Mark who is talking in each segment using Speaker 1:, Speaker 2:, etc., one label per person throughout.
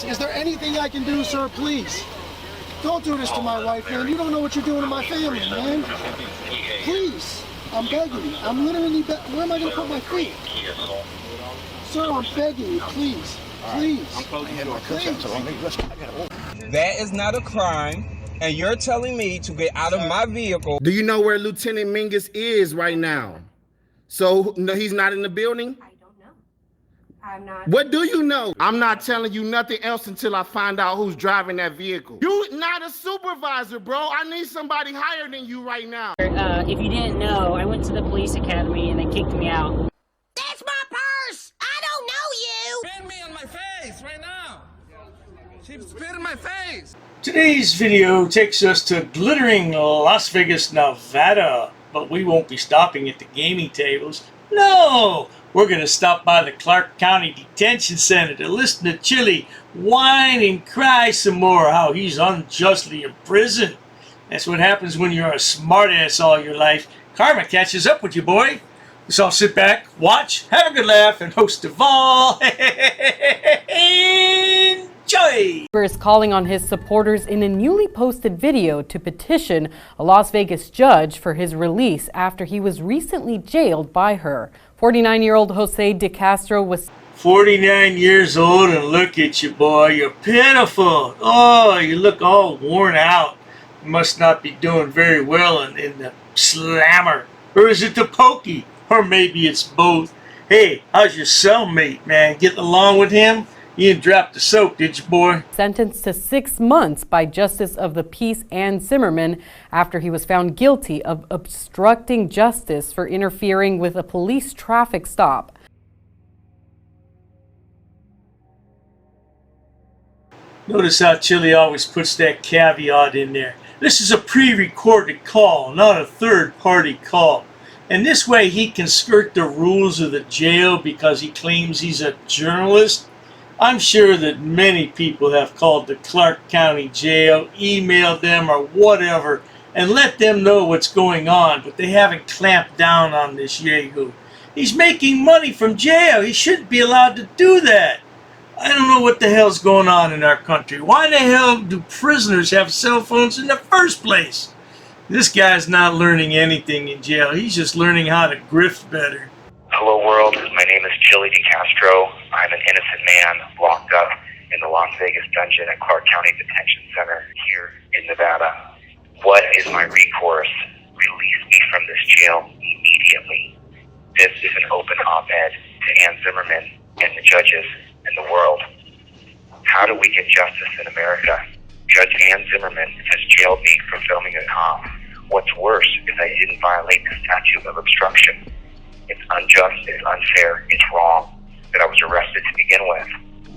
Speaker 1: Is there anything I can do, sir? Please. Don't do this to my wife, man. You don't know what you're doing to my family, man. Please. I'm begging you. I'm literally where am I going to put my feet? Sir, I'm begging you. Please. Please. Please.
Speaker 2: That is not a crime, and you're telling me to get out of my vehicle.
Speaker 3: Do you know where Lieutenant Mingus is right now? So, no, he's not in the building?
Speaker 4: I don't know. I'm not.
Speaker 3: What do you know? I'm not telling you nothing else until I find out who's driving that vehicle. You not a supervisor, bro. I need somebody higher than you right now.
Speaker 5: If you didn't know, I went to the police academy and they kicked me out.
Speaker 6: That's my purse! I don't know you!
Speaker 2: Spit me on my face right now. She spit in my face.
Speaker 7: Today's video takes us to glittering Las Vegas, Nevada. But we won't be stopping at the gaming tables. No! We're going to stop by the Clark County Detention Center to listen to Chille whine and cry some more how he's unjustly imprisoned. That's what happens when you're a smartass all your life. Karma catches up with you, boy. Let's all sit back, watch, have a good laugh, and most of all, enjoy!
Speaker 8: Is calling on his supporters in a newly posted video to petition a Las Vegas judge for his release after he was recently jailed by her. 49-year-old Jose De Castro was
Speaker 7: 49 years old and look at you, boy. You're pitiful. Oh, you look all worn out. You must not be doing very well in the slammer. Or is it the pokey? Or maybe it's both. Hey, how's your cellmate, man? Getting along with him? You didn't drop the soap, did you, boy?
Speaker 8: sentenced to 6 months by Justice of the Peace Ann Zimmerman after he was found guilty of obstructing justice for interfering with a police traffic stop.
Speaker 7: Notice how Chille always puts that caveat in there. This is a pre-recorded call, not a third-party call. And this way he can skirt the rules of the jail because he claims he's a journalist. I'm sure that many people have called the Clark County Jail, emailed them or whatever, and let them know what's going on, but they haven't clamped down on this yahoo. He's making money from jail. He shouldn't be allowed to do that. I don't know what the hell's going on in our country. Why the hell do prisoners have cell phones in the first place? This guy's not learning anything in jail. He's just learning how to grift better.
Speaker 9: Hello world, my name is Chille De Castro. I'm an innocent man locked up in the Las Vegas dungeon at Clark County Detention Center here in Nevada. What is my recourse? Release me from this jail immediately. This is an open op-ed to Ann Zimmerman and the judges in the world. How do we get justice in America? Judge Ann Zimmerman has jailed me for filming a cop. What's worse is I didn't violate the statute of obstruction. It's unjust, it's unfair, it's wrong that I was arrested to begin with.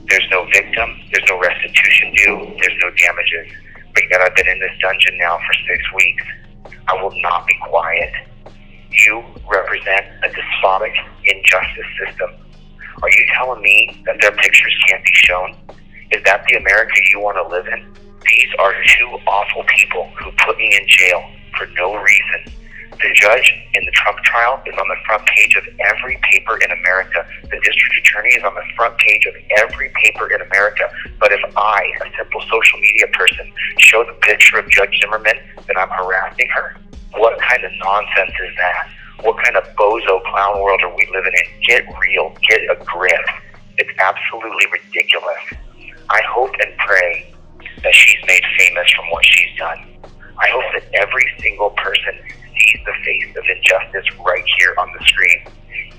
Speaker 9: There's no victim, there's no restitution due, there's no damages. But yet I've been in this dungeon now for 6 weeks. I will not be quiet. You represent a despotic injustice system. Are you telling me that their pictures can't be shown? Is that the America you want to live in? These are two awful people who put me in jail for no reason. The judge in the Trump trial is on the front page of every paper in America. The district attorney is on the front page of every paper in America. But if I, a simple social media person, show the picture of Judge Zimmerman, then I'm harassing her? What kind of nonsense is that? What kind of bozo clown world are we living in? Get real. Get a grip. It's absolutely ridiculous. I hope and pray that she's made famous from what she's done. I hope that every single person sees the face of injustice right here on the screen.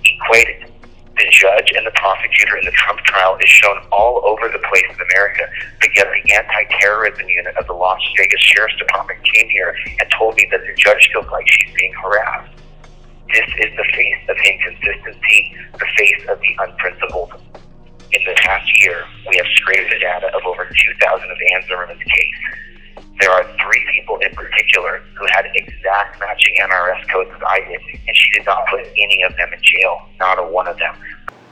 Speaker 9: Equated. The judge and the prosecutor in the Trump trial is shown all over the place in America, but yet the anti-terrorism unit of the Las Vegas Sheriff's Department came here and told me that the judge feels like she's being harassed. This is the face of inconsistency, the face of the unprincipled. In the past year, we have scraped the data of over 2,000 of Ann Zimmerman's case. There are 3 people in particular who had exact matching NRS codes as I did, and she did not put any of them in jail, not a one of them.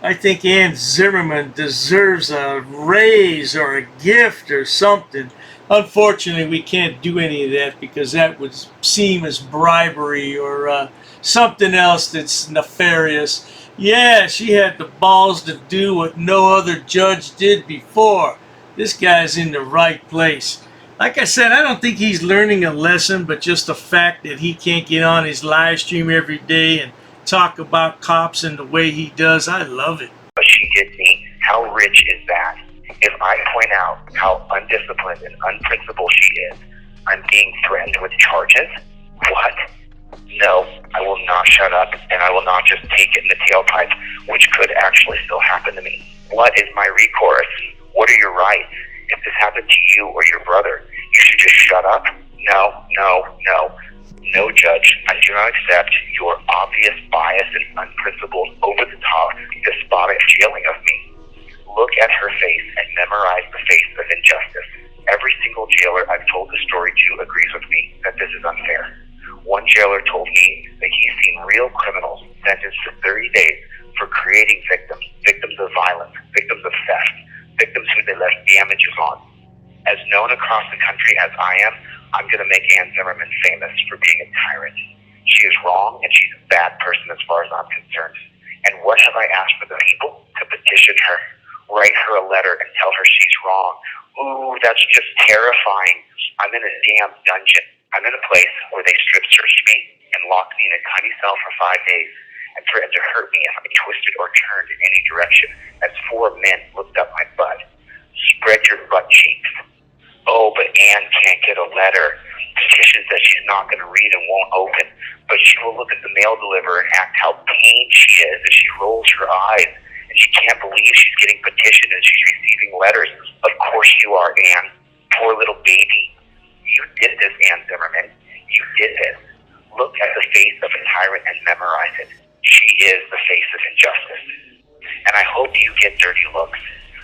Speaker 7: I think Ann Zimmerman deserves a raise or a gift or something. Unfortunately, we can't do any of that because that would seem as bribery or something else that's nefarious. Yeah, she had the balls to do what no other judge did before. This guy's in the right place. Like I said, I don't think he's learning a lesson, but just the fact that he can't get on his live stream every day and talk about cops and the way he does, I love it.
Speaker 9: But she did me. How rich is that? If I point out how undisciplined and unprincipled she is, I'm being threatened with charges? What? No, I will not shut up, and I will not just take it in the tailpipe, which could actually still happen to me. What is my recourse? What are your rights? If this happened to you or your brother, you should just shut up? No, no, no. No, Judge, I do not accept your obvious bias and unprincipled, over-the-top, despotic jailing of me. Look at her face and memorize the face of injustice. Every single jailer I've told the story to agrees with me that this is unfair. One jailer told me that he's seen real criminals sentenced to 30 days for creating victims, victims of violence, victims of theft, victims who they left damages on. As known across the country as I am, I'm going to make Ann Zimmerman famous for being a tyrant. She is wrong, and she's a bad person as far as I'm concerned. And what have I asked for the people? To petition her, write her a letter, and tell her she's wrong. Ooh, that's just terrifying. I'm in a damn dungeon. I'm in a place where they strip searched me and locked me in a tiny cell for 5 days and threatened to hurt me if I twisted or turned in any direction as 4 men looked up my butt. Spread your butt cheeks. Oh, but Ann can't get a letter. Petition says she's not going to read and won't open, but she will look at the mail deliverer and act how pained she is as she rolls her eyes, and she can't believe she's getting petitioned and she's receiving letters. Of course you are, Ann. Poor little baby. You did this, Ann Zimmerman. You did this. Look at the face of a tyrant and memorize it. She is the face of injustice. And I hope you get dirty looks.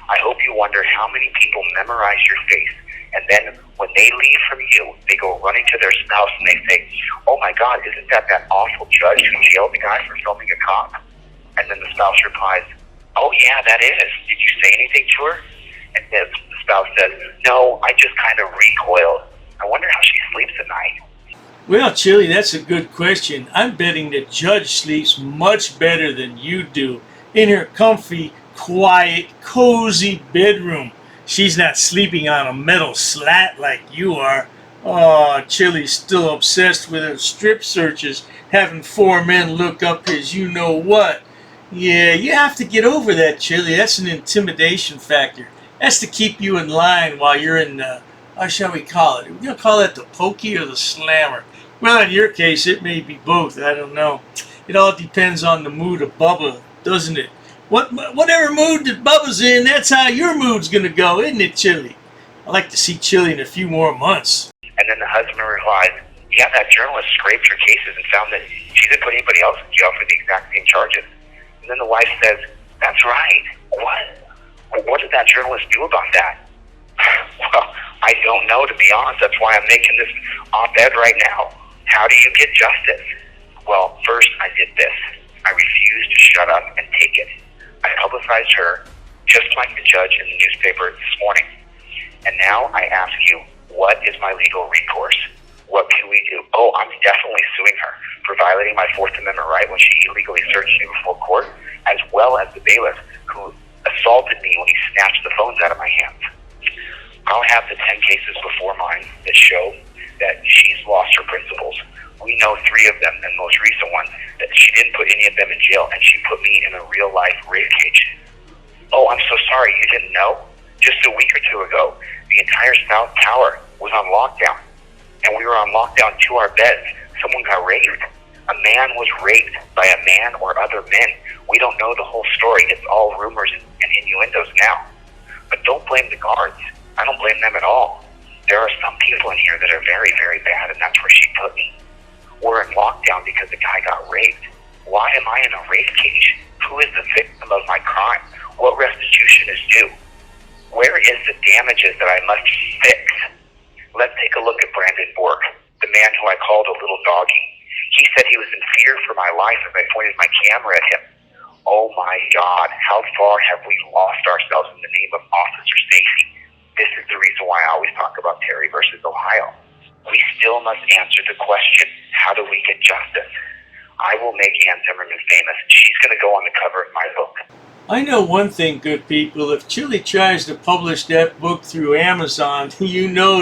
Speaker 9: I hope you wonder how many people memorize your face, and then when they leave from you, they go running to their spouse and they say, oh my God, isn't that awful judge who jailed the guy for filming a cop? And then the spouse replies, oh yeah, that is. Did you say anything to her? And the spouse says, no, I just kind of recoiled. I wonder how she sleeps at night.
Speaker 7: Well, Chille, that's a good question. I'm betting the judge sleeps much better than you do in her comfy, quiet, cozy bedroom. She's not sleeping on a metal slat like you are. Oh, Chille's still obsessed with her strip searches, having 4 men look up his you-know-what. Yeah, you have to get over that, Chille. That's an intimidation factor. That's to keep you in line while you're in the, how shall we call it? We're going to call that the pokey or the slammer. Well, in your case, it may be both. I don't know. It all depends on the mood of Bubba, doesn't it? Whatever mood that Bubba's in, that's how your mood's going to go, isn't it, Chille? I'd like to see Chille in a few more months.
Speaker 9: And then the husband replies, yeah, that journalist scraped her cases and found that she didn't put anybody else in jail for the exact same charges. And then the wife says, that's right. What did that journalist do about that? Well, I don't know, to be honest. That's why I'm making this op-ed right now. How do you get justice? Well, first I did this. I refused to shut up and take it. I publicized her, just like the judge in the newspaper this morning. And now I ask you, what is my legal recourse? What can we do? Oh, I'm definitely suing her for violating my 4th Amendment right when she illegally searched me before court, as well as the bailiff who assaulted me when he snatched the phones out of my hands. I'll have the 10 cases before mine that show that she's lost her principles. We know 3 of them, and the most recent one, that she didn't put any of them in jail, and she put me in a real-life rape cage. Oh, I'm so sorry, you didn't know? Just a week or 2 ago, the entire South Tower was on lockdown, and we were on lockdown to our beds. Someone got raped. A man was raped by a man or other men. We don't know the whole story. It's all rumors and innuendos now. But don't blame the guards. I don't blame them at all. There are some people in here that are very, very bad, and that's where she put me. We're in lockdown because the guy got raped. Why am I in a rape cage? Who is the victim of my crime? What restitution is due? Where is the damages that I must fix? Let's take a look at Brandon Bork, the man who I called a little doggy. He said he was in fear for my life as I pointed my camera at him. Oh my God, how far have we lost ourselves in the name of Officer Stacy? This is the reason why I always talk about Terry versus Ohio. We still must answer the question, how do we get justice? I will make Ann Zimmerman famous. She's going to go on the cover of my book.
Speaker 7: I know one thing, good people. If Chille tries to publish that book through Amazon, you know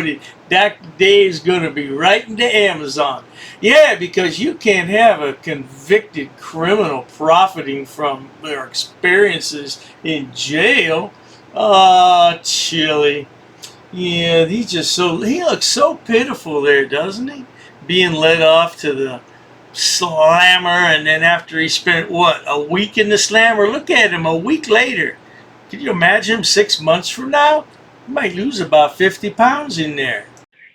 Speaker 7: that day is going to be right into Amazon. Yeah, because you can't have a convicted criminal profiting from their experiences in jail. Ah, Chille. Yeah, he looks so pitiful there, doesn't he? Being led off to the slammer, and then after he spent, what, a week in the slammer? Look at him a week later. Can you imagine him 6 months from now? He might lose about 50 pounds in there.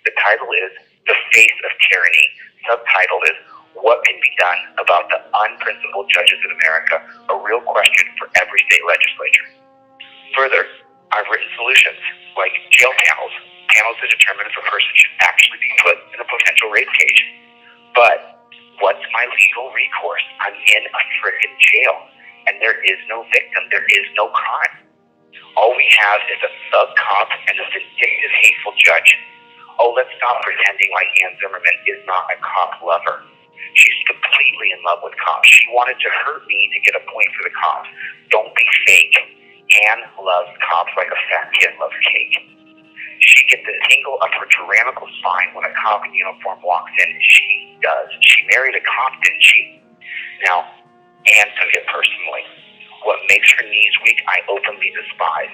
Speaker 9: The title is The Face of Tyranny. Subtitle is What Can Be Done About the Unprincipled Judges in America, a real question for every state legislature. Further, I've written solutions like jail panels that determine if a person should actually be put in a potential rape cage. But what's my legal recourse? I'm in a frickin' jail, and there is no victim. There is no crime. All we have is a thug cop and a vindictive, hateful judge. Oh, let's stop pretending like Ann Zimmerman is not a cop lover. She's completely in love with cops. She wanted to hurt me to get a point for the cops. Don't be fake. Ann loves cops like a fat kid loves cake. She gets a tingle up her tyrannical spine when a cop in uniform walks in. She does. She married a cop, didn't she? Now, Ann took it personally. What makes her knees weak, I openly despise.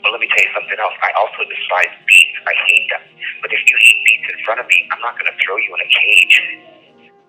Speaker 9: But let me tell you something else. I also despise beats. I hate them. But if you eat beats in front of me, I'm not going to throw you in a cage.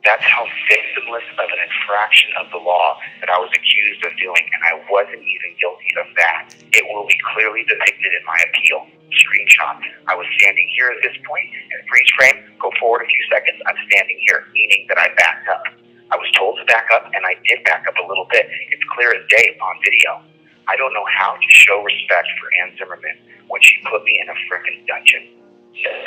Speaker 9: That's how victimless of an infraction of the law that I was accused of doing, and I wasn't even guilty of that. It will be clearly depicted in my appeal. Screenshot. I was standing here at this point, and freeze frame, go forward a few seconds, I'm standing here, meaning that I backed up. I was told to back up, and I did back up a little bit. It's clear as day on video. I don't know how to show respect for Ann Zimmerman when she put me in a frickin' dungeon.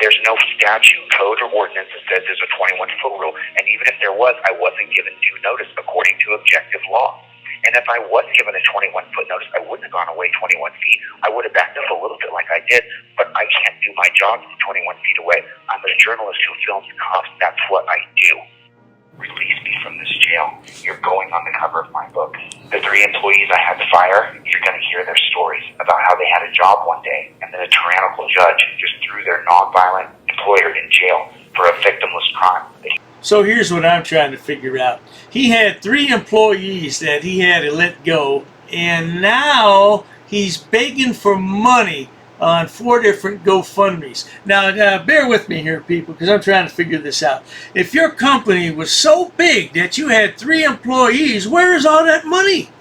Speaker 9: There's no statute, code, or ordinance that says there's a 21-foot rule, and even if there was, I wasn't given due notice according to objective law. And if I was given a 21-foot notice, I wouldn't have gone away 21 feet. I would have backed up a little bit like I did, but I can't do my job from 21 feet away. I'm a journalist who films cops. That's what I do. Release me from this jail. You're going on the cover of my book. The 3 employees I had to fire, you're going to hear their stories about how they had a job one day, and then a tyrannical judge just threw their nonviolent employer in jail for a victimless crime.
Speaker 7: So here's what I'm trying to figure out. He had 3 employees that he had to let go, and now he's begging for money on 4 different GoFundMes. Now, bear with me here, people, because I'm trying to figure this out. If your company was so big that you had 3 employees, where is all that money?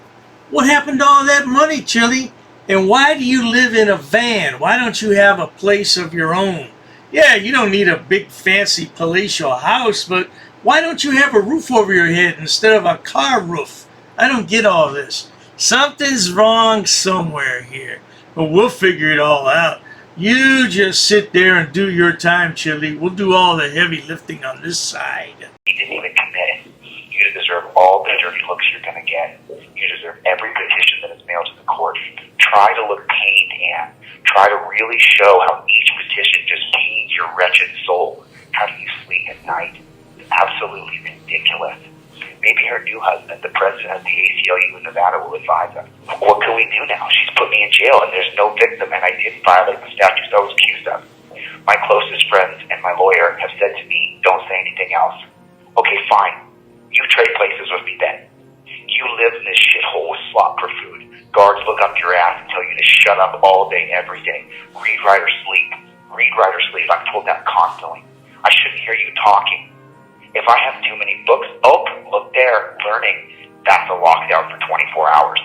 Speaker 7: What happened to all that money, Chille? And why do you live in a van? Why don't you have a place of your own? Yeah, you don't need a big fancy palatial house, but why don't you have a roof over your head instead of a car roof? I don't get all this. Something's wrong somewhere here, but we'll figure it all out. You just sit there and do your time, Chille. We'll do all the heavy lifting on this side.
Speaker 9: You didn't even commit. You deserve all the dirty looks you're going to get. You deserve every petition that is mailed to the court. Try to look pained, Ann. Try to really show how each petition just pains your wretched soul. How do you sleep at night? It's absolutely ridiculous. Maybe her new husband, the president of the ACLU in Nevada, will advise us. What can we do now? She's put me in jail, and there's no victim, and I didn't violate the statutes I was accused of. My closest friends and my lawyer have said to me, don't say anything else. Okay, fine. You trade places with me then. You live in this shithole with slop for food. Guards look up your ass and tell you to shut up all day, every day. Read, write, or sleep. Read, write, or sleep. I'm told that constantly. I shouldn't hear you talking. If I have too many books, oh, look there, learning. That's a lockdown for 24 hours.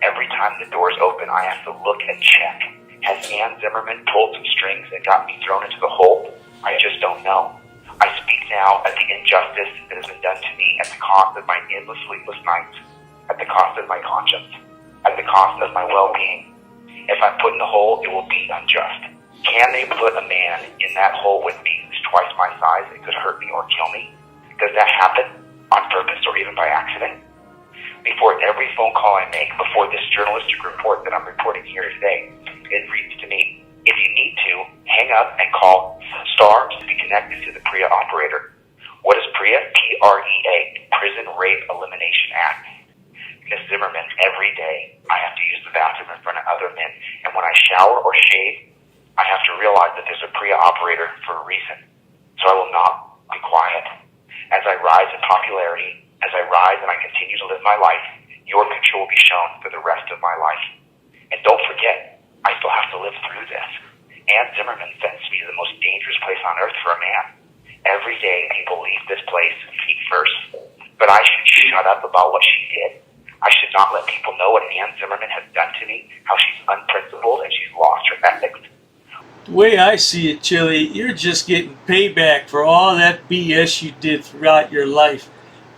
Speaker 9: Every time the doors open, I have to look and check. Has Ann Zimmerman pulled some strings and got me thrown into the hole? I just don't know. I speak now at the injustice that has been done to me at the cost of my endless sleepless nights, at the cost of my conscience, at the cost of my well-being. If I'm put in the hole, it will be unjust. Can they put a man in that hole with me who's twice my size and could hurt me or kill me? Does that happen on purpose or even by accident? Before every phone call I make, before this journalistic report that I'm reporting here today, it reads to me, if you need to, hang up and call star to be connected to the PREA operator. What is PREA? P-R-E-A, Prison Rape Elimination Act. Miss Zimmerman, every day I have to use the bathroom in front of other men, and when I shower or shave, I have to realize that there's a Priya operator for a reason. So I will not be quiet. As I rise in popularity, as I rise and I continue to live my life, your picture will be shown for the rest of my life. And don't forget, I still have to live through this. Ann Zimmerman sentenced me to the most dangerous place on earth for a man. Every day people leave this place feet first. But I should shut up about what she did. I should not let people know what Ann Zimmerman has done to me, how she's unprincipled and she's lost her ethics.
Speaker 7: The way I see it, Chille, you're just getting payback for all that BS you did throughout your life.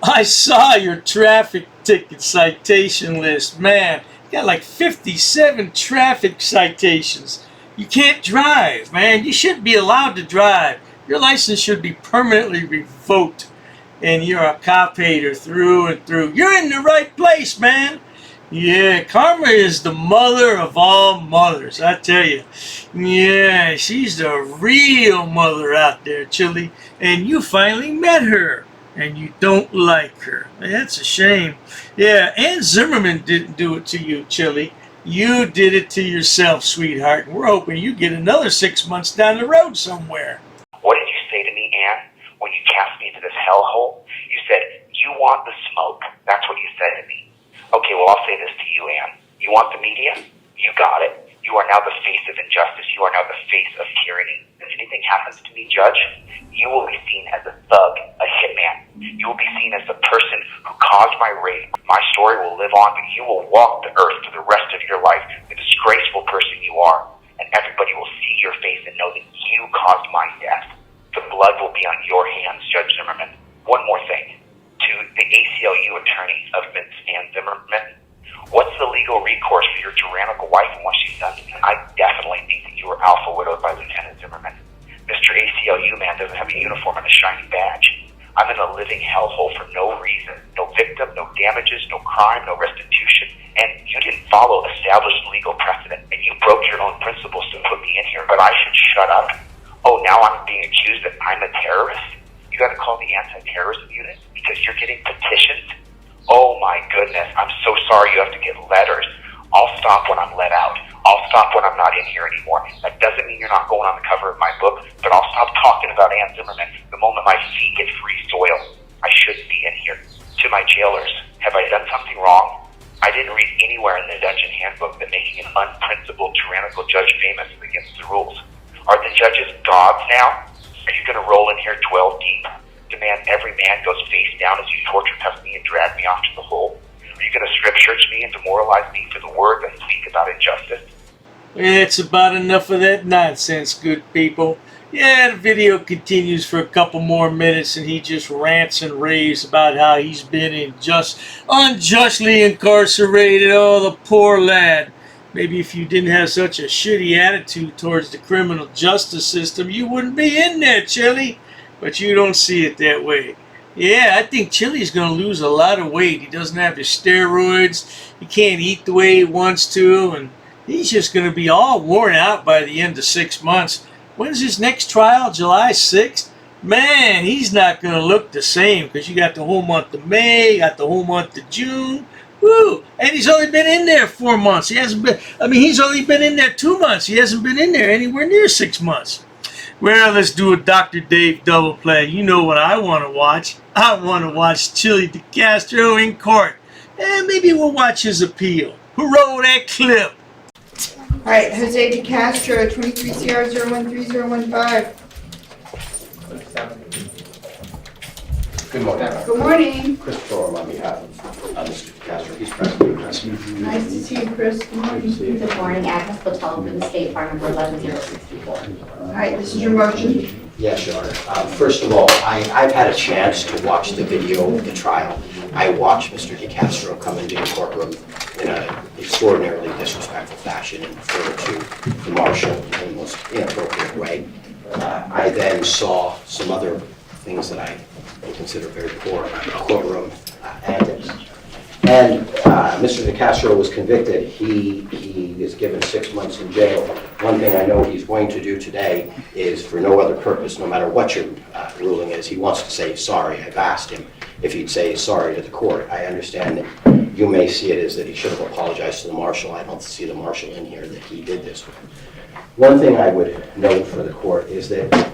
Speaker 7: I saw your traffic ticket citation list. Man, you got like 57 traffic citations. You can't drive, man. You shouldn't be allowed to drive. Your license should be permanently revoked. And you're a cop hater through and through. You're in the right place, man. Yeah, Karma is the mother of all mothers, I tell you. Yeah, she's the real mother out there, Chille. And you finally met her, and you don't like her. That's a shame. Yeah, Ann Zimmerman didn't do it to you, Chille. You did it to yourself, sweetheart. And we're hoping you get another 6 months down the road somewhere.
Speaker 9: What did you say to me, Ann, when you cast me into this hellhole? You said, you want the smoke. That's what you said to me. Okay, well, I'll say this to you, Ann. You want the media? You got it. You are now the face of injustice. You are now the face of tyranny. If anything happens to me, Judge, you will be seen as a thug, a hitman. You will be seen as the person who caused my rape. My story will live on, but you will walk the earth for the rest of your life, the disgraceful person you are. And everybody will see your face and know that you caused my death. The blood will be on your hands, Judge Zimmerman. One more thing. To the ACLU attorney of Ms. Ann Zimmerman, what's the legal recourse for your tyrannical wife and what she's done to me? I definitely think that you were alpha widowed by Lieutenant Zimmerman. Mr. ACLU man doesn't have a uniform and a shiny badge. I'm in a living hellhole for no reason. No victim, no damages, no crime, no restitution. And you didn't follow established legal precedent. And you broke your own principles to put me in here. But I should shut up. Oh, now I'm being accused that I'm a terrorist? You got to call the anti-terrorism unit because you're getting petitions? Oh my goodness, I'm so sorry you have to get letters. I'll stop when I'm let out. I'll stop when I'm not in here anymore. That doesn't mean you're not going on the cover of my book, but I'll stop talking about Ann Zimmerman the moment my feet hit free soil. I shouldn't be in here. To my jailers, have I done something wrong? I didn't read anywhere in the dungeon handbook that making an unprincipled, tyrannical judge famous is against the rules. Are the judges gods now? Are you going to roll in here 12 deep? Demand every man goes face down as you torture cuff me and drag me off to the hole? Are you going to strip search me and demoralize me for the words I speak about injustice?
Speaker 7: It's about enough of that nonsense, good people. Yeah, the video continues for a couple more minutes and he just rants and raves about how he's been unjustly incarcerated. Oh, the poor lad. Maybe if you didn't have such a shitty attitude towards the criminal justice system, you wouldn't be in there, Chille. But you don't see it that way. Yeah, I think Chille's going to lose a lot of weight. He doesn't have the steroids. He can't eat the way he wants to. And he's just going to be all worn out by the end of 6 months. When's his next trial? July 6th? Man, he's not going to look the same because you got the whole month of May, you got the whole month of June. Woo! And he's only been in there 4 months. He's only been in there 2 months. He hasn't been in there anywhere near 6 months. Well, let's do a Dr. Dave double play. You know what I want to watch. I want to watch Chille DeCastro in court. And maybe we'll watch his appeal. Who roll that clip?
Speaker 4: All right, Jose DeCastro, 23 CR 013015.
Speaker 10: Good morning.
Speaker 4: Good morning.
Speaker 10: Chris Thorne on behalf of Mr. DeCastro. He's present.
Speaker 4: Nice to see you, Chris. Good morning.
Speaker 11: Good morning, Agnes Patel from the State Farm number 11064.
Speaker 4: All right, this is your motion.
Speaker 10: Yes, Your Honor. First of all, I've had a chance to watch the video of the trial. I watched Mr. DeCastro come into the courtroom in an extraordinarily disrespectful fashion and refer to the marshal in the most inappropriate way. I then saw some other things that I consider very poor in the courtroom antics. And Mr. DeCastro was convicted. He is given 6 months in jail. One thing I know he's going to do today is, for no other purpose, no matter what your ruling is, he wants to say sorry. I've asked him. if he'd say sorry to the court. I understand that you may see it as that he should have apologized to the marshal. I don't see the marshal in here that he did this with. One thing I would note for the court is that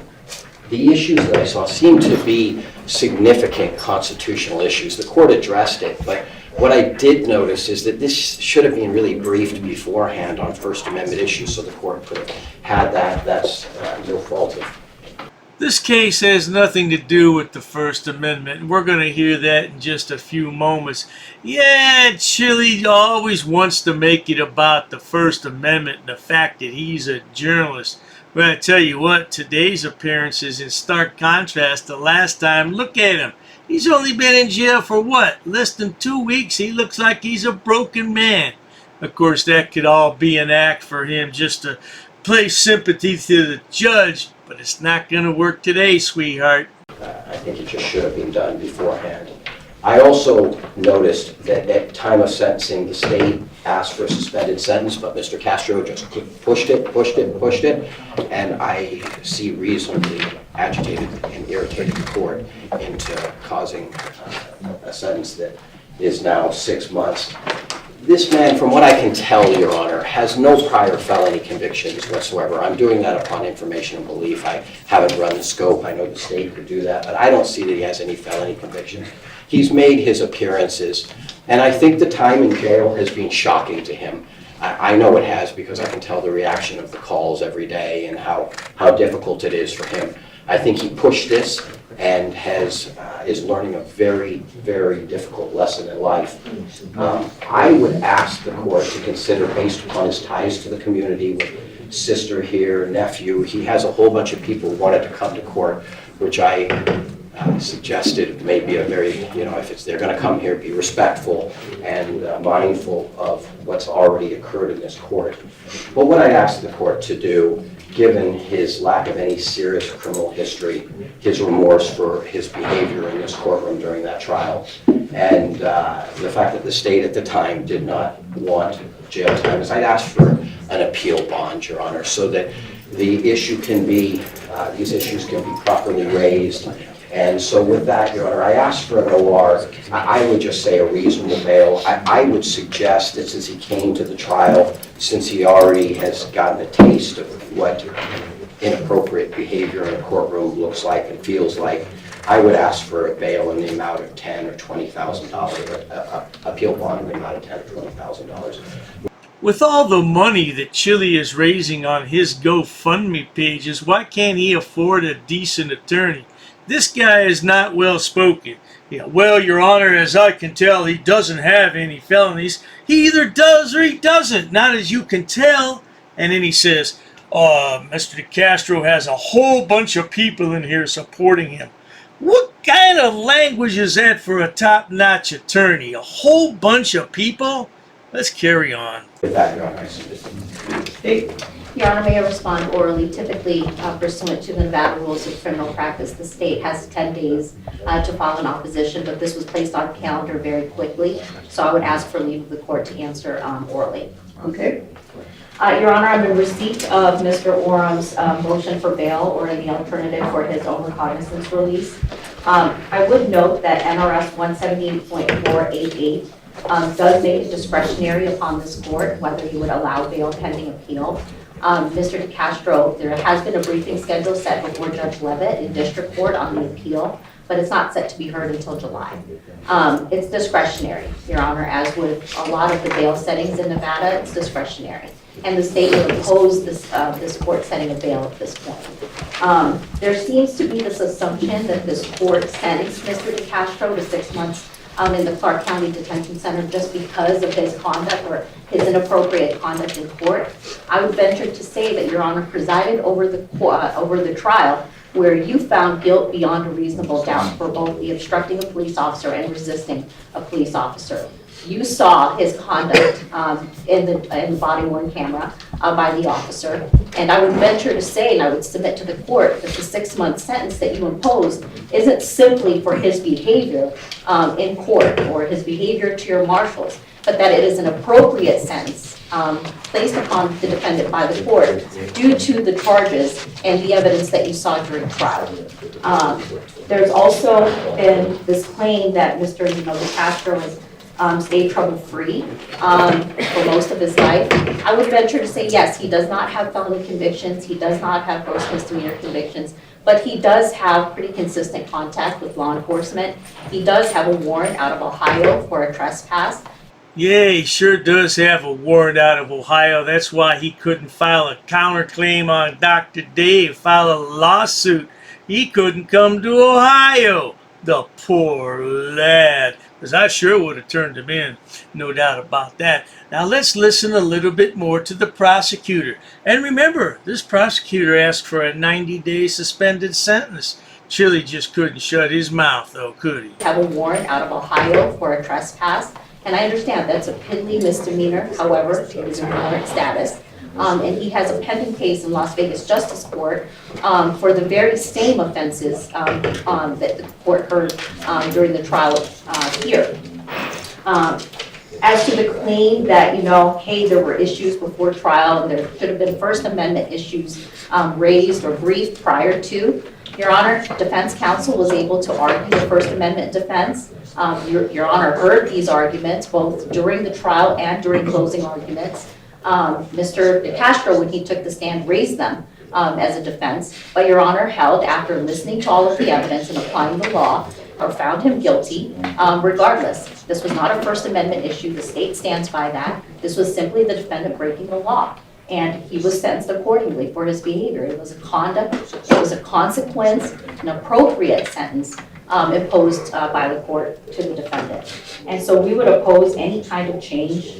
Speaker 10: the issues that I saw seem to be significant constitutional issues. The court addressed it, but what I did notice is that this should have been really briefed beforehand on First Amendment issues so the court could have had that. That's no fault of.
Speaker 7: This case has nothing to do with the First Amendment. We're going to hear that in just a few moments. Yeah, Chille always wants to make it about the First Amendment and the fact that he's a journalist. But I tell you what, today's appearance is in stark contrast to last time. Look at him. He's only been in jail for what? Less than 2 weeks. He looks like he's a broken man. Of course, that could all be an act for him just to play sympathy to the judge, but it's not going to work today, sweetheart.
Speaker 10: I think it just should have been done beforehand. I also noticed that at time of sentencing, the state asked for a suspended sentence, but Mr. Castro just pushed it, and I see reasonably agitated and irritated the court into causing a sentence that is now 6 months. This man, from what I can tell, Your Honor, has no prior felony convictions whatsoever. I'm doing that upon information and belief. I haven't run the scope. I know the state could do that, but I don't see that he has any felony convictions. He's made his appearances, and I think the time in jail has been shocking to him. I know it has because I can tell the reaction of the calls every day and how difficult it is for him. I think he pushed this and is learning a very, very difficult lesson in life. I would ask the court to consider, based upon his ties to the community, with sister here, nephew, he has a whole bunch of people who wanted to come to court, which I suggested may be a very, if they're going to come here, be respectful and mindful of what's already occurred in this court. But what I asked the court to do, given his lack of any serious criminal history, his remorse for his behavior in this courtroom during that trial, and the fact that the state at the time did not want jail time, is I'd ask for an appeal bond, Your Honor, so that the issue can be, these issues can be properly raised. And so with that, Your Honor, I asked for an OR. I would just say a reasonable bail. I would suggest that since he came to the trial, since he already has gotten a taste of what inappropriate behavior in a courtroom looks like and feels like, I would ask for a bail in the amount of $10,000 or $20,000, appeal bond in the amount of $10,000 or $20,000.
Speaker 7: With all the money that Chille is raising on his GoFundMe pages, why can't he afford a decent attorney? This guy is not well spoken. Yeah, well, Your Honor, as I can tell, he doesn't have any felonies. He either does or he doesn't, not as you can tell. And then he says, Mr. DeCastro has a whole bunch of people in here supporting him. What kind of language is that for a top-notch attorney? A whole bunch of people? Let's carry on.
Speaker 10: With that, Your Honor,
Speaker 11: Your Honor, may I respond orally? Typically, pursuant to the Nevada rules of criminal practice, the state has 10 days to file an opposition, but this was placed on calendar very quickly, so I would ask for leave of the court to answer orally.
Speaker 4: Okay.
Speaker 11: Your Honor, I'm in receipt of Mr. Orum's motion for bail or the alternative for his own recognizance release. I would note that NRS 178.488 does make it discretionary upon this court whether he would allow bail pending appeal. Mr. DeCastro, there has been a briefing schedule set before Judge Levitt in district court on the appeal, but it's not set to be heard until July. It's discretionary, Your Honor, as with a lot of the bail settings in Nevada, it's discretionary. And the state will oppose this court setting a bail at this point. There seems to be this assumption that this court sentenced Mr. DeCastro to 6 months in the Clark County Detention Center just because of his conduct or his inappropriate conduct in court. I would venture to say that Your Honor presided over the trial where you found guilt beyond a reasonable doubt for both the obstructing a police officer and resisting a police officer. You saw his conduct in the body-worn camera by the officer, and I would venture to say, and I would submit to the court, that the 6-month sentence that you imposed isn't simply for his behavior in court or his behavior to your marshals, but that it is an appropriate sentence placed upon the defendant by the court due to the charges and the evidence that you saw during trial. There's also been this claim that Mr. DeCastro was stayed trouble-free for most of his life. I would venture to say, yes, he does not have felony convictions, he does not have gross misdemeanor convictions, but he does have pretty consistent contact with law enforcement. He does have a warrant out of Ohio for a trespass.
Speaker 7: Yeah, he sure does have a warrant out of Ohio. That's why he couldn't file a counterclaim on Dr. Dave, file a lawsuit. He couldn't come to Ohio. The poor lad. Because I sure would have turned him in. No doubt about that. Now let's listen a little bit more to the prosecutor. And remember, this prosecutor asked for a 90-day suspended sentence. Chille just couldn't shut his mouth, though, could he?
Speaker 11: Have a warrant out of Ohio for a trespass. And I understand that's a piddly misdemeanor. However, it is a warrant status. And he has a pending case in Las Vegas Justice Court for the very same offenses that the court heard during the trial here. As to the claim that, hey, there were issues before trial and there should have been First Amendment issues raised or briefed prior to, Your Honor, defense counsel was able to argue the First Amendment defense. Your Honor heard these arguments both during the trial and during closing arguments. Mr. DeCastro, when he took the stand, raised them as a defense, but Your Honor held, after listening to all of the evidence and applying the law, or found him guilty regardless. This was not a First Amendment issue. The state stands by that. This was simply the defendant breaking the law. And he was sentenced accordingly for his behavior. It was a conduct, it was a consequence, an appropriate sentence imposed by the court to the defendant. And so we would oppose any kind of change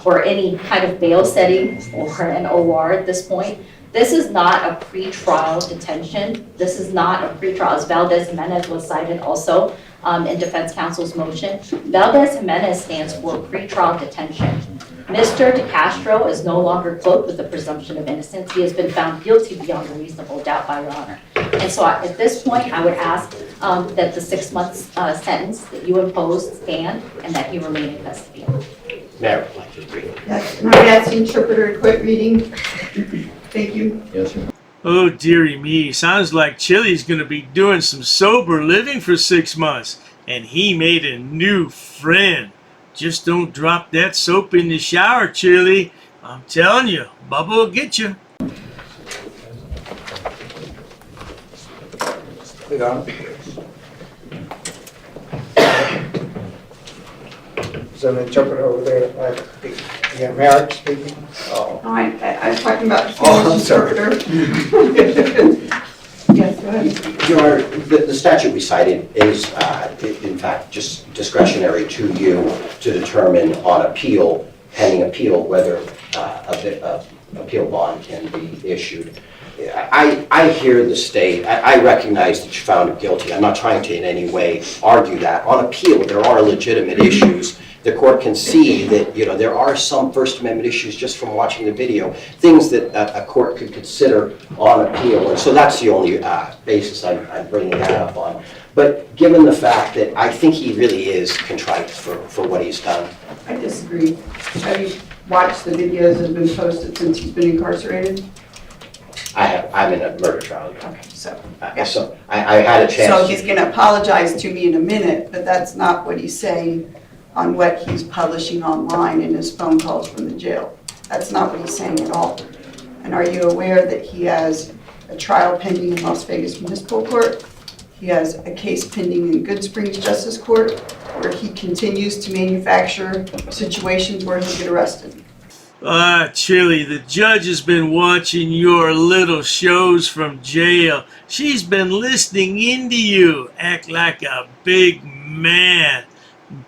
Speaker 11: or any kind of bail setting or an OR at this point. This is not a pre-trial detention. This is not a pre-trial, as Valdez-Jimenez was cited also in defense counsel's motion. Valdez-Jimenez stands for pre-trial detention. Mr. DeCastro is no longer cloaked with the presumption of innocence. He has been found guilty beyond a reasonable doubt by Your Honor. And so at this point, I would ask that the 6 months sentence that you imposed stand and that he remain in custody.
Speaker 10: Mayor, I'd like to agree.
Speaker 4: Yes, and I would ask the interpreter to quit reading. Thank you.
Speaker 10: Yes, sir.
Speaker 7: Oh, dearie me. Sounds like Chille's going to be doing some sober living for 6 months. And he made a new friend. Just don't drop that soap in the shower, Chille. I'm telling you, Bubba will get you.
Speaker 12: So the interpreter over there, yeah, Merrick speaking.
Speaker 4: Oh, I was talking about the
Speaker 10: Oh, I'm sorry.
Speaker 4: interpreter. Yes, go ahead.
Speaker 10: Your Honor, the statute we cited is, in fact, just discretionary to you to determine on appeal, pending appeal, whether a appeal bond can be issued. I hear the state. I recognize that you found him guilty. I'm not trying to in any way argue that. On appeal, there are legitimate issues. The court can see that, there are some First Amendment issues just from watching the video, things that a court could consider on appeal. And so that's the only basis I'm bringing that up on. But given the fact that I think he really is contrite for what he's done.
Speaker 4: I disagree. Have you watched the videos that have been posted since he's been incarcerated?
Speaker 10: I'm in a murder trial.
Speaker 4: Okay, so.
Speaker 10: So I had a chance.
Speaker 4: So he's going to apologize to me in a minute, but that's not what he's saying on what he's publishing online in his phone calls from the jail. That's not what he's saying at all. And are you aware that he has a trial pending in Las Vegas Municipal Court? He has a case pending in Good Springs Justice Court where he continues to manufacture situations where he'll get arrested.
Speaker 7: Chille, the judge has been watching your little shows from jail. She's been listening into you. Act like a big man.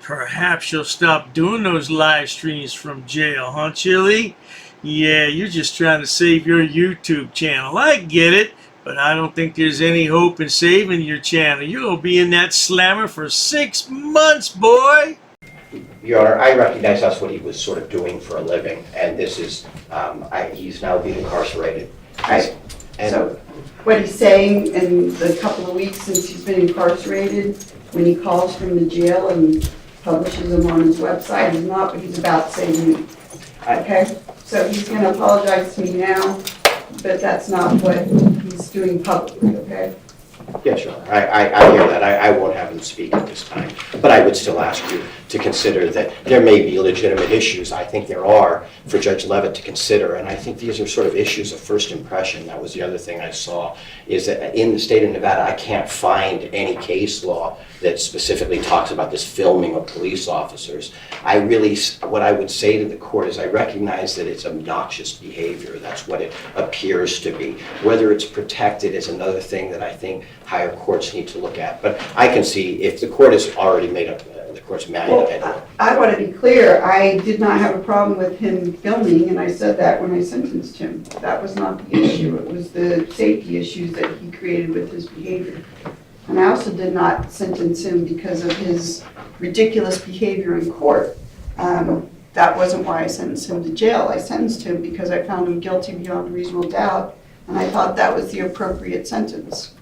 Speaker 7: Perhaps you'll stop doing those live streams from jail, huh, Chille? Yeah, you're just trying to save your YouTube channel. I get it, but I don't think there's any hope in saving your channel. You'll be in that slammer for 6 months, boy.
Speaker 10: Your Honor, I recognize that's what he was sort of doing for a living, and this is, he's now being incarcerated.
Speaker 4: Right. So what he's saying in the couple of weeks since he's been incarcerated, when he calls from the jail and publishes them on his website is not what he's about to say to me. Okay? So he's going to apologize to me now, but that's not what he's doing publicly, okay?
Speaker 10: Yeah, sure. I hear that. I won't have him speak at this time. But I would still ask you to consider that there may be legitimate issues. I think there are for Judge Levitt to consider. And I think these are sort of issues of first impression. That was the other thing I saw, is that in the state of Nevada, I can't find any case law that specifically talks about this filming of police officers. What I would say to the court is I recognize that it's obnoxious behavior. That's what it appears to be. Whether it's protected is another thing that I think higher courts need to look at. But I can see if the court has already made up the court's manual.
Speaker 4: Well, I want to be clear. I did not have a problem with him filming, and I said that when I sentenced him. That was not the issue. It was the safety issues that he created with his behavior. And I also did not sentence him because of his ridiculous behavior in court. That wasn't why I sentenced him to jail. I sentenced him because I found him guilty beyond reasonable doubt, and I thought that was the appropriate sentence.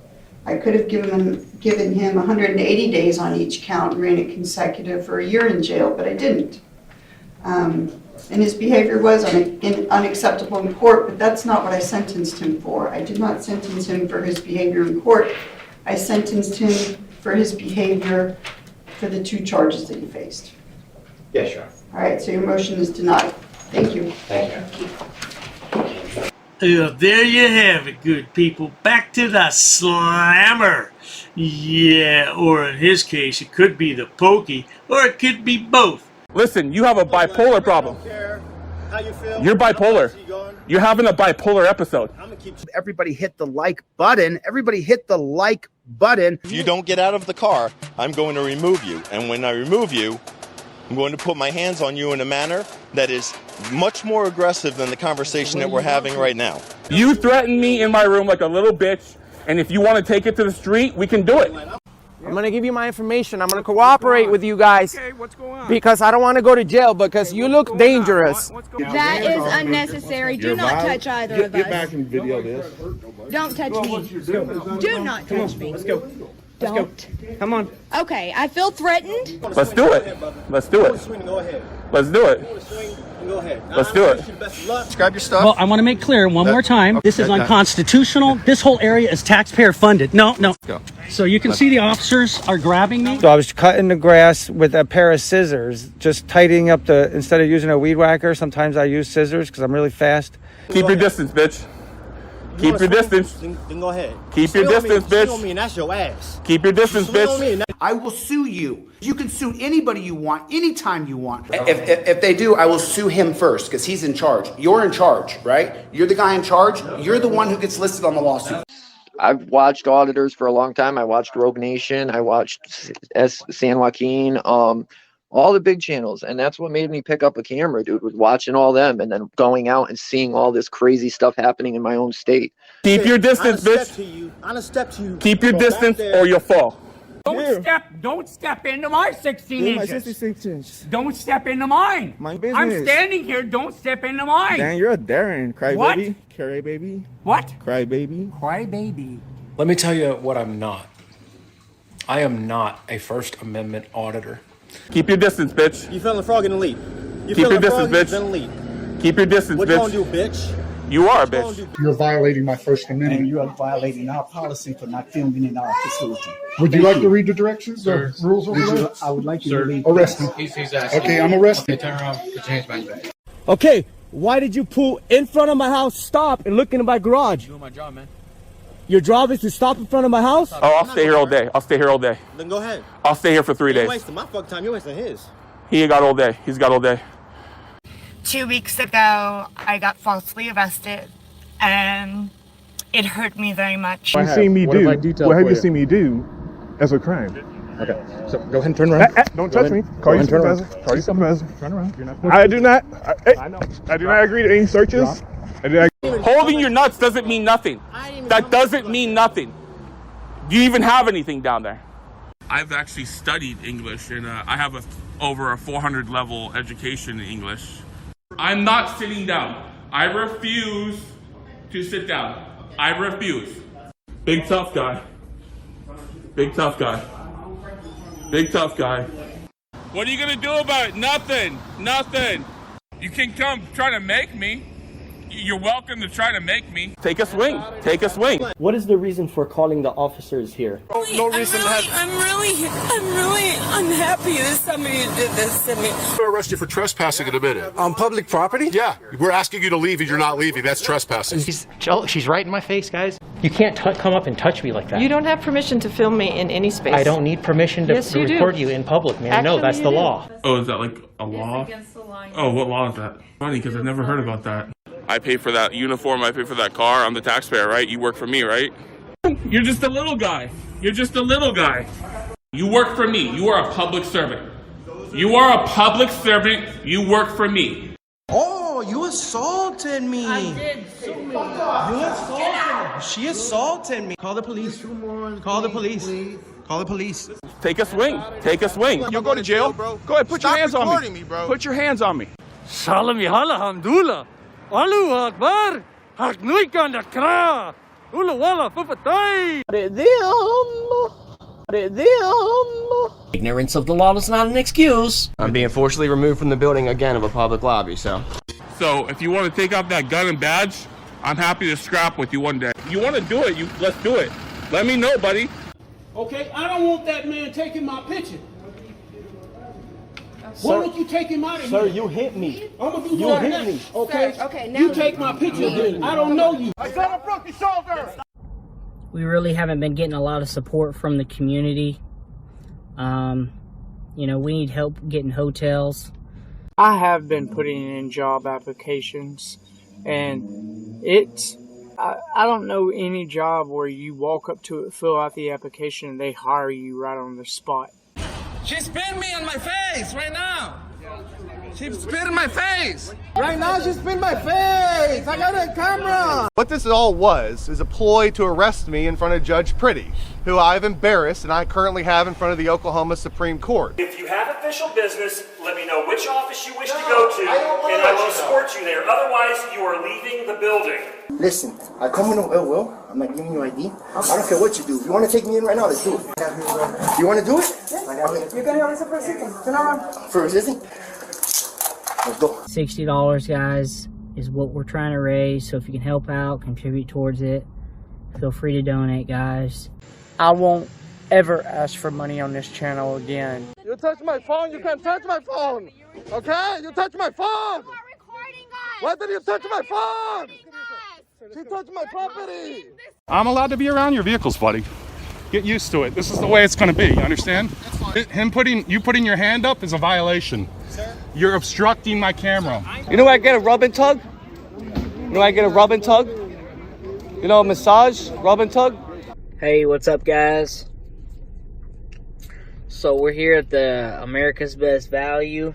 Speaker 4: I could have given him 180 days on each count and ran it consecutive for a year in jail, but I didn't. And his behavior was unacceptable in court, but that's not what I sentenced him for. I did not sentence him for his behavior in court. I sentenced him for his behavior for the 2 charges that he faced.
Speaker 10: Yeah, sure.
Speaker 4: All right, so your motion is denied. Thank you.
Speaker 10: Thank you.
Speaker 7: There you have it, good people. Back to the slammer. Yeah, or in his case, it could be the pokey, or it could be both.
Speaker 13: Listen, you have a bipolar problem.
Speaker 14: How you feel?
Speaker 13: You're bipolar. You're having a bipolar episode.
Speaker 14: Everybody hit the like button. Everybody hit the like button.
Speaker 15: If you don't get out of the car, I'm going to remove you. And when I remove you, I'm going to put my hands on you in a manner that is much more aggressive than the conversation that we're having right now.
Speaker 13: You threatened me in my room like a little bitch, and if you want to take it to the street, we can do it.
Speaker 16: I'm going to give you my information. I'm going to cooperate with you guys.
Speaker 13: Okay, what's going on?
Speaker 16: Because I don't want to go to jail because you look dangerous.
Speaker 6: That is unnecessary. Do not touch either of us.
Speaker 3: Get back and video this.
Speaker 6: Don't touch me. Do not touch me.
Speaker 16: Let's go.
Speaker 6: Don't.
Speaker 16: Come on.
Speaker 6: Okay, I feel threatened.
Speaker 13: Let's do it. Let's do it. Let's do it. Let's do it.
Speaker 14: Grab your stuff.
Speaker 17: Well, I want to make clear one more time. This is unconstitutional. This whole area is taxpayer funded. No. So you can see the officers are grabbing me.
Speaker 16: So I was cutting the grass with a pair of scissors, just tightening up instead of using a weed whacker, sometimes I use scissors because I'm really fast.
Speaker 13: Keep your distance, bitch. Keep your distance.
Speaker 14: Then go ahead.
Speaker 13: Keep your distance, bitch.
Speaker 14: Me, and that's your ass.
Speaker 13: Keep your distance, bitch.
Speaker 18: I will sue you. You can sue anybody you want, anytime you want. If they do, I will sue him first because he's in charge. You're in charge, right? You're the guy in charge. You're the one who gets listed on the lawsuit.
Speaker 19: I've watched Auditors for a long time. I watched Rogue Nation. I watched San Joaquin. All the big channels, and that's what made me pick up a camera, dude, was watching all them and then going out and seeing all this crazy stuff happening in my own state.
Speaker 13: Keep your distance, bitch.
Speaker 14: I'm gonna step to you.
Speaker 13: Keep your distance or you'll fall.
Speaker 17: Don't step into my 16 inches.
Speaker 3: 66 inches.
Speaker 17: Don't step into mine.
Speaker 3: My business.
Speaker 17: I'm standing here. Don't step into mine.
Speaker 3: Dan, you're a Darren. Cry
Speaker 17: What?
Speaker 3: baby. Cry baby.
Speaker 17: What?
Speaker 3: Cry baby.
Speaker 17: Cry baby.
Speaker 20: Let me tell you what I'm not. I am not a First Amendment auditor.
Speaker 13: Keep your distance, bitch.
Speaker 14: You feeling frog in the lead.
Speaker 13: Keep your distance, bitch. Keep your distance,
Speaker 14: What
Speaker 13: bitch.
Speaker 14: you gonna do, bitch?
Speaker 13: You are a bitch.
Speaker 21: You're violating my First Amendment.
Speaker 22: And you are violating our policy for not filming in our facility.
Speaker 21: Would you like to read the directions or rules over there?
Speaker 22: I would like you to read.
Speaker 21: Arrest me.
Speaker 20: He's asking.
Speaker 21: Okay, I'm arrested.
Speaker 20: Turn around, put your hands behind your back.
Speaker 16: Okay, why did you pull in front of my house, stop, and look into my garage?
Speaker 20: Doing my job, man.
Speaker 16: Your job is to stop in front of my house?
Speaker 13: Oh, I'll stay here all day. I'll stay here all day.
Speaker 14: Then go ahead.
Speaker 13: I'll stay here for 3 days.
Speaker 14: You're wasting my fucking time. You're wasting his.
Speaker 13: He ain't got all day. He's got all day.
Speaker 23: 2 weeks ago, I got falsely arrested, and it hurt me very much.
Speaker 24: What have you seen me do as a crime?
Speaker 25: Okay, so go ahead and turn around.
Speaker 24: Don't touch me. Call your supervisor. Call your supervisor.
Speaker 25: Turn around. You're not.
Speaker 24: I do not. I do not agree to any searches.
Speaker 13: Holding your nuts doesn't mean nothing. That doesn't mean nothing. Do you even have anything down there? I've actually studied English, and I have over a 400 level education in English. I'm not sitting down. I refuse to sit down. I refuse. Big tough guy. Big tough guy. Big tough guy. What are you gonna do about it? Nothing. Nothing. You can come try to make me. You're welcome to try to make me. Take a swing. Take a swing.
Speaker 1: What is the reason for calling the officers here?
Speaker 2: No reason. I'm really unhappy that somebody did this to me.
Speaker 5: We'll arrest you for trespassing in a minute.
Speaker 8: On public property?
Speaker 5: Yeah, we're asking you to leave and you're not leaving. That's trespassing.
Speaker 1: She's right in my face, guys. You can't come up and touch me like that.
Speaker 2: You don't have permission to film me in any space.
Speaker 1: I don't need permission to
Speaker 2: Yes, you do.
Speaker 1: record you in public, man. No,
Speaker 2: Actually,
Speaker 1: that's
Speaker 2: you
Speaker 1: the
Speaker 2: do.
Speaker 1: law.
Speaker 13: Oh, is that like a law?
Speaker 2: Against the law.
Speaker 13: Oh, what law is that? Funny, because I never heard about that. I pay for that uniform, I pay for that car, I'm the taxpayer, right? You work for me, right? You're just a little guy. You're just a little guy. You work for me. You are a public servant. You are a public servant. You work for me.
Speaker 8: Oh, you assaulted me.
Speaker 2: I did. Sue me.
Speaker 8: You assaulted me. She assaulted me. Call the police. Call the police. Call the police.
Speaker 13: Take a swing. Take a swing. You'll go to jail. Go ahead, put your hands on me. Put your hands on me.
Speaker 17: Salam alhamdulillah. Allahu Akbar. Haknuikan dakra. Ula wala fufatay.
Speaker 1: Ignorance of the law is not an excuse.
Speaker 9: I'm being forcibly removed from the building again of a public lobby, so.
Speaker 13: So if you want to take off that gun and badge, I'm happy to scrap with you one day. You want to do it, let's do it. Let me know, buddy.
Speaker 26: Okay, I don't want that man taking my picture. Why don't you take him out of here?
Speaker 1: Sir, you hit me.
Speaker 26: I'm gonna do
Speaker 1: You
Speaker 26: that
Speaker 1: hit
Speaker 26: next.
Speaker 1: me.
Speaker 26: Okay?
Speaker 6: Sir, okay, now
Speaker 26: you take my picture then. I don't know you.
Speaker 8: I got a broken shoulder.
Speaker 17: We really haven't been getting a lot of support from the community. You know, we need help getting hotels.
Speaker 27: I have been putting in job applications, and I don't know any job where you walk up to it, fill out the application, and they hire you right on the spot.
Speaker 8: She spit me on my face right now. She spit in my face. Right now, she spit in my face. I got it on camera.
Speaker 28: What this all was is a ploy to arrest me in front of Judge Pretty, who I've embarrassed and I currently have in front of the Oklahoma Supreme Court.
Speaker 29: If you have official business, let me know which office you wish to go to, and I will escort you there. Otherwise, you are leaving the building.
Speaker 8: Listen, I come with no ill will. I'm not giving you ID. I don't care what you do. If you want to take me in right now, let's do it. You want to do it?
Speaker 2: You can have a second. Turn around.
Speaker 8: For resisting? Let's go.
Speaker 17: $60, guys, is what we're trying to raise. So if you can help out, contribute towards it, feel free to donate, guys.
Speaker 27: I won't ever ask for money on this channel again.
Speaker 8: You touch my phone, you can't touch my phone. Okay? You touch my phone. Why did you touch my phone? She touched my property.
Speaker 24: I'm allowed to be around your vehicles, buddy. Get used to it. This is the way it's going to be. You understand? You putting your hand up is a violation. Sir? You're obstructing my camera.
Speaker 1: You know where I get a rub and tug? You know where I get a rub and tug? You know, a massage, rub and tug?
Speaker 17: Hey, what's up, guys? So we're here at the America's Best Value.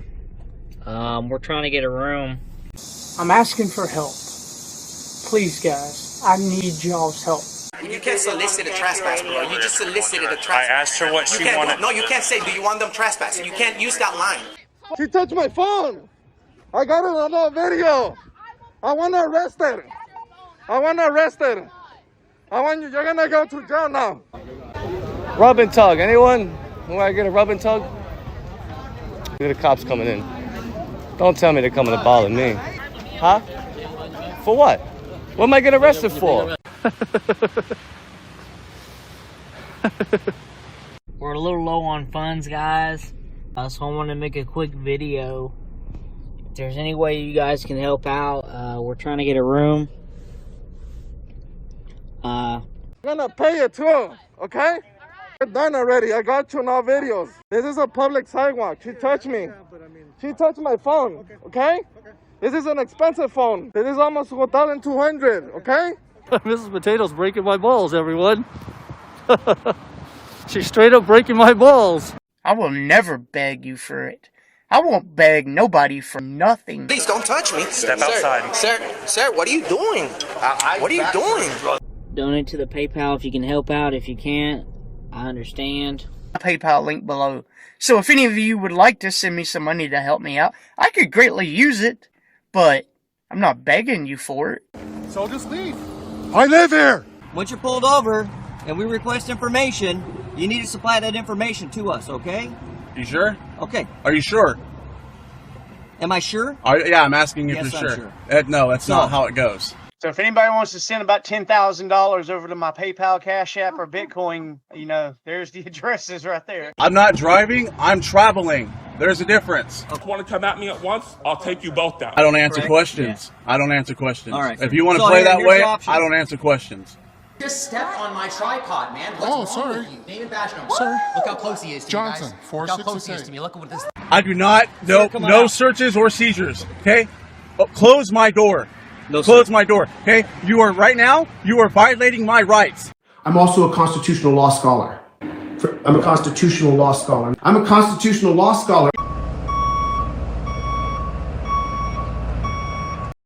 Speaker 17: We're trying to get a room.
Speaker 27: I'm asking for help. Please, guys, I need y'all's help.
Speaker 8: You can't solicit a trespass, bro. You just solicited a trespass.
Speaker 7: I asked her what she wanted.
Speaker 8: No, you can't say, do you want them trespassing? You can't use that line. She touched my phone. I got it on a video. I want to arrest her. I want to arrest her. You're going to go to jail now.
Speaker 1: Rub and tug. Anyone? Where I get a rub and tug? Look at the cops coming in. Don't tell me they're coming to bother me. Huh? For what? What am I getting arrested for?
Speaker 17: We're a little low on funds, guys. So I want to make a quick video. If there's any way you guys can help out, we're trying to get a room.
Speaker 8: I'm gonna pay it too, okay? We're done already. I got you in our videos. This is a public sidewalk. She touched me. She touched my phone, okay? This is an expensive phone. This is almost 1,200, okay?
Speaker 27: Mrs. Potato's breaking my balls, everyone. She's straight up breaking my balls. I will never beg you for it. I won't beg nobody for nothing.
Speaker 8: Please don't touch me.
Speaker 7: Step outside.
Speaker 8: Sir, what are you doing? What are you doing?
Speaker 17: Donate to the PayPal if you can help out. If you can't, I understand.
Speaker 27: PayPal link below. So if any of you would like to send me some money to help me out, I could greatly use it, but I'm not begging you for it.
Speaker 28: So just leave. I live here.
Speaker 9: Once you're pulled over and we request information, you need to supply that information to us, okay?
Speaker 3: You sure?
Speaker 4: Okay.
Speaker 3: Are you sure?
Speaker 4: Am I sure?
Speaker 3: Yeah, I'm asking if
Speaker 4: Yes,
Speaker 3: you're
Speaker 4: I'm
Speaker 3: sure.
Speaker 4: sure.
Speaker 3: No, that's not how it goes.
Speaker 10: So if anybody wants to send about $10,000 over to my PayPal, Cash App, or Bitcoin, you know, there's the addresses right there.
Speaker 3: I'm not driving, I'm traveling. There's a difference.
Speaker 13: If you want to come at me at once, I'll take you both down.
Speaker 3: I don't answer questions. Yeah. I don't answer questions.
Speaker 4: All right.
Speaker 3: If you want to
Speaker 4: So
Speaker 3: play that
Speaker 4: here's
Speaker 3: way,
Speaker 4: your option.
Speaker 3: I don't answer questions.
Speaker 11: Just stepped on my tripod, man. What's wrong with you? Name and badge number.
Speaker 21: Sir.
Speaker 11: Look how close he is to
Speaker 21: Johnson,
Speaker 11: you guys.
Speaker 21: 466.
Speaker 11: Look how close he is to me. Look at what this.
Speaker 3: I do not, no searches or seizures, okay? Oh, close my door.
Speaker 4: No,
Speaker 3: close my door, okay? You are, right now, you are violating my rights.
Speaker 21: I'm also a constitutional law scholar. I'm a constitutional law scholar. I'm a constitutional law scholar.